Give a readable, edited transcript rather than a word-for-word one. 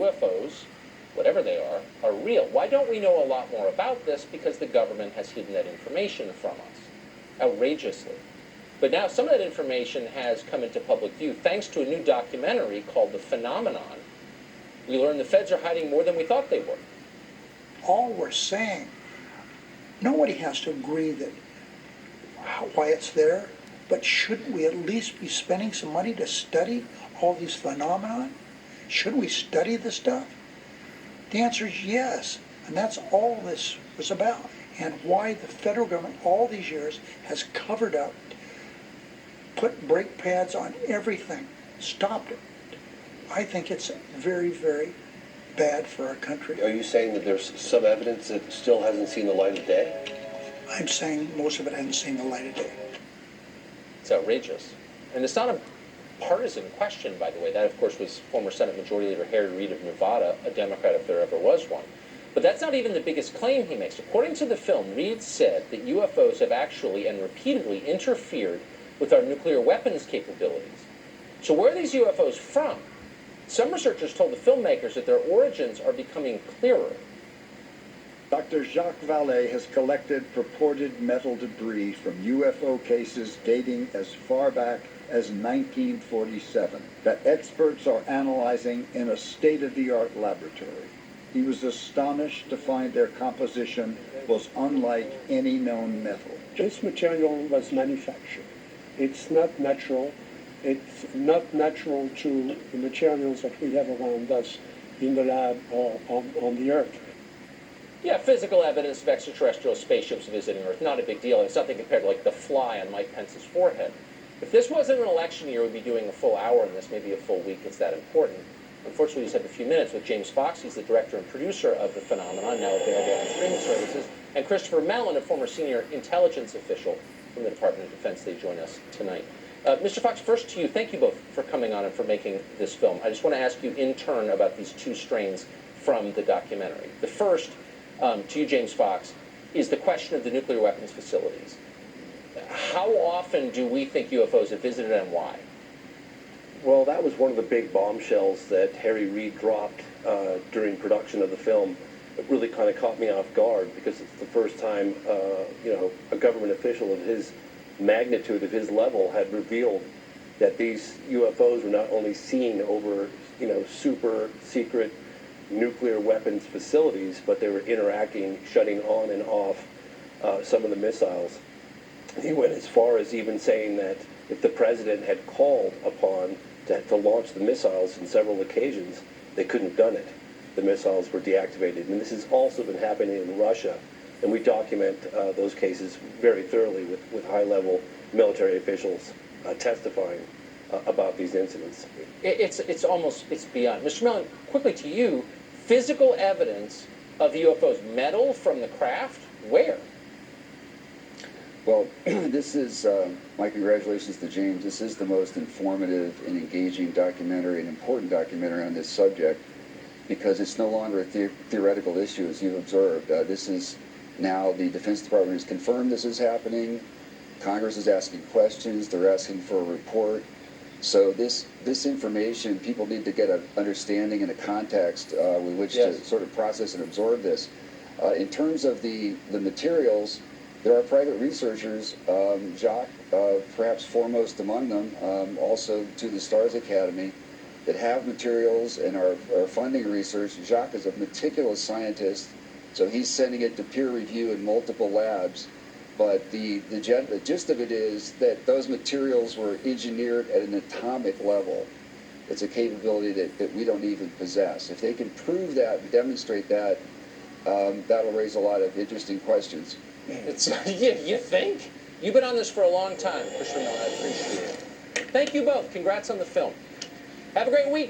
UFOs, whatever they are real. Why don't we know a lot more about this? Because the government has hidden that information from us, outrageously. But now some of that information has come into public view thanks to a new documentary called The Phenomenon. We learned the feds are hiding more than we thought they were. All we're saying, nobody has to agree that why it's there, but shouldn't we at least be spending some money to study all these phenomena? Should we study this stuff? The answer is yes, and that's all this was about, and why the federal government all these years has covered up, put brake pads on everything, stopped it. I think it's very, very bad for our country. Are you saying that there's some evidence that still hasn't seen the light of day? I'm saying most of it hasn't seen the light of day. It's outrageous. And it's not a partisan question, by the way. That, of course, was former Senate Majority Leader Harry Reid of Nevada, a Democrat if there ever was one. But that's not even the biggest claim he makes. According to the film, Reid said that UFOs have actually and repeatedly interfered with our nuclear weapons capabilities. So where are these UFOs from? Some researchers told the filmmakers that their origins are becoming clearer. Dr. Jacques Vallée has collected purported metal debris from UFO cases dating as far back as 1947 that experts are analyzing in a state-of-the-art laboratory. He was astonished to find their composition was unlike any known metal. This material was manufactured. It's not natural. It's not natural to the materials that we have around us in the lab or on the Earth. Yeah, physical evidence of extraterrestrial spaceships visiting Earth, not a big deal. It's nothing compared to, like, the fly on Mike Pence's forehead. If this wasn't an election year, we'd be doing a full hour on this, maybe a full week. It's that important. Unfortunately, we just have a few minutes with James Fox. He's the director and producer of The Phenomenon, now available on streaming services, and Christopher Mellon, a former senior intelligence official from the Department of Defense. They join us tonight. Mr. Fox, first to you, thank you both for coming on and for making this film. I just want to ask you in turn about these two strains from the documentary. The first, to you, James Fox, is the question of the nuclear weapons facilities. How often do we think UFOs have visited and why? Well, that was one of the big bombshells that Harry Reid dropped during production of the film. It really kind of caught me off guard because it's the first time, a government official of his magnitude, of his level, had revealed that these UFOs were not only seen over, super secret nuclear weapons facilities, but they were interacting, shutting on and off some of the missiles. He went as far as even saying that if the president had called upon to launch the missiles on several occasions, they couldn't have done it. The missiles were deactivated. And this has also been happening in Russia. And we document those cases very thoroughly with high-level military officials testifying about these incidents. It's beyond. Mr. Mellon, quickly to you, physical evidence of the UFOs, metal from the craft, where? Well, this is, my congratulations to James. This is the most informative and engaging documentary, an important documentary on this subject, because it's no longer a theoretical issue, as you've observed. This is now, the Defense Department has confirmed this is happening. Congress is asking questions. They're asking for a report. So this information, people need to get an understanding and a context with which to sort of process and absorb this. In terms of the materials, there are private researchers, Jacques, perhaps foremost among them, also to the STARS Academy, that have materials and are funding research. Jacques is a meticulous scientist, so he's sending it to peer review in multiple labs. But the gist of it is that those materials were engineered at an atomic level. It's a capability that we don't even possess. If they can prove that and demonstrate that, that'll raise a lot of interesting questions. You think? You've been on this for a long time, Christopher Mellon. I appreciate it. Thank you both. Congrats on the film. Have a great week.